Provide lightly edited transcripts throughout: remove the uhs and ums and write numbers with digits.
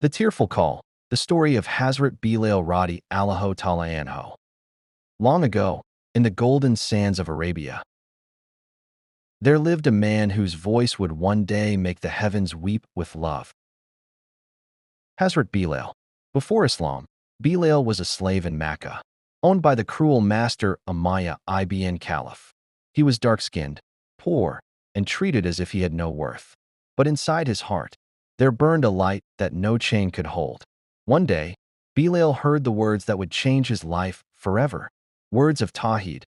The Tearful Call, the story of Hazrat Bilal Allahu Ta'ala Anhu. Long ago, in the golden sands of Arabia, there lived a man whose voice would one day make the heavens weep with love. Hazrat Bilal. Before Islam, Bilal was a slave in Mecca, owned by the cruel master Umayyah ibn Khalaf. He was dark-skinned, poor, and treated as if he had no worth. But inside his heart, there burned a light that no chain could hold. One day, Bilal heard the words that would change his life forever, words of Tawheed,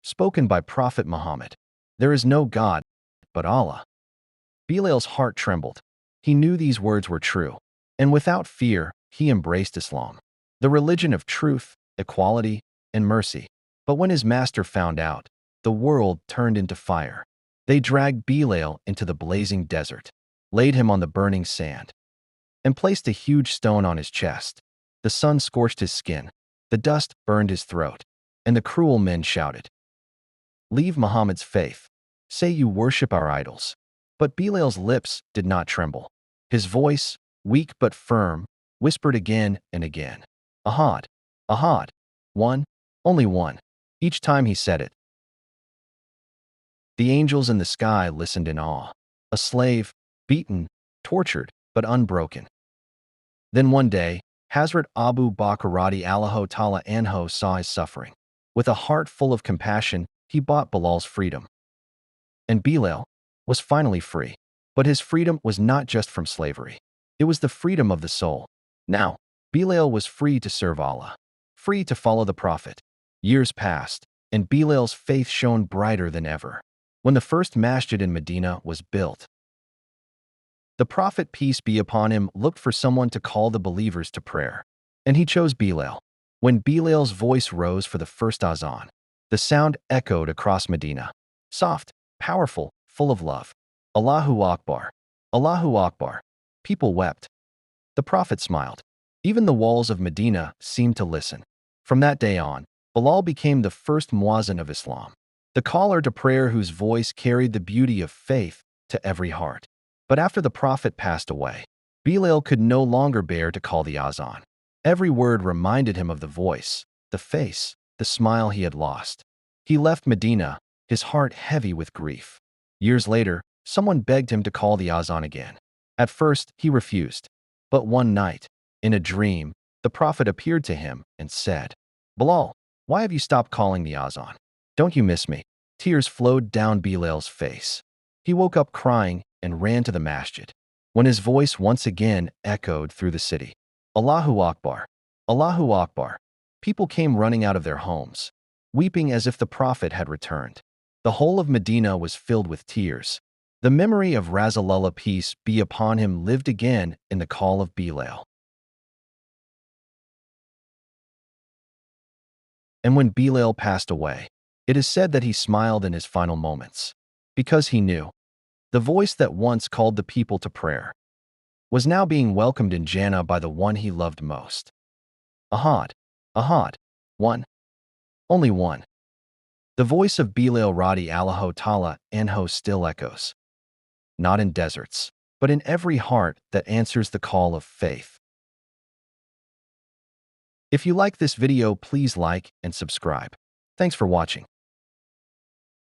spoken by Prophet Muhammad. There is no God but Allah. Bilal's heart trembled. He knew these words were true, and without fear, he embraced Islam, the religion of truth, equality, and mercy. But when his master found out, the world turned into fire. They dragged Bilal into the blazing desert, laid him on the burning sand, and placed a huge stone on his chest. The sun scorched his skin, the dust burned his throat, and the cruel men shouted, "Leave Muhammad's faith. Say you worship our idols." But Bilal's lips did not tremble. His voice, weak but firm, whispered again and again, "Ahad, Ahad, one, only one." Each time he said it, the angels in the sky listened in awe. A slave, beaten, tortured, but unbroken. Then one day, Hazrat Abu Bakr Allahu Ta'ala Anhu saw his suffering. With a heart full of compassion, he bought Bilal's freedom. And Bilal was finally free. But his freedom was not just from slavery. It was the freedom of the soul. Now, Bilal was free to serve Allah, free to follow the Prophet. Years passed, and Bilal's faith shone brighter than ever. When the first masjid in Medina was built, the Prophet, peace be upon him, looked for someone to call the believers to prayer. And he chose Bilal. When Bilal's voice rose for the first Adhan, the sound echoed across Medina. Soft, powerful, full of love. Allahu Akbar, Allahu Akbar. People wept. The Prophet smiled. Even the walls of Medina seemed to listen. From that day on, Bilal became the first muazzin of Islam, the caller to prayer whose voice carried the beauty of faith to every heart. But after the Prophet passed away, Bilal could no longer bear to call the Adhan. Every word reminded him of the voice, the face, the smile he had lost. He left Medina, his heart heavy with grief. Years later, someone begged him to call the Adhan again. At first, he refused. But one night, in a dream, the Prophet appeared to him and said, "Bilal, why have you stopped calling the Adhan? Don't you miss me?" Tears flowed down Bilal's face. He woke up crying and ran to the masjid. When his voice once again echoed through the city, "Allahu Akbar, Allahu Akbar," people came running out of their homes, weeping as if the Prophet had returned. The whole of Medina was filled with tears. The memory of Rasulullah, peace be upon him, lived again in the call of Bilal. And when Bilal passed away, it is said that he smiled in his final moments, because he knew the voice that once called the people to prayer was now being welcomed in Jannah by the one he loved most. Ahad, Ahad, one, only one. The voice of Bilal Allahu Ta'ala Anhu still echoes, not in deserts, but in every heart that answers the call of faith. If you like this video, please like and subscribe. Thanks for watching.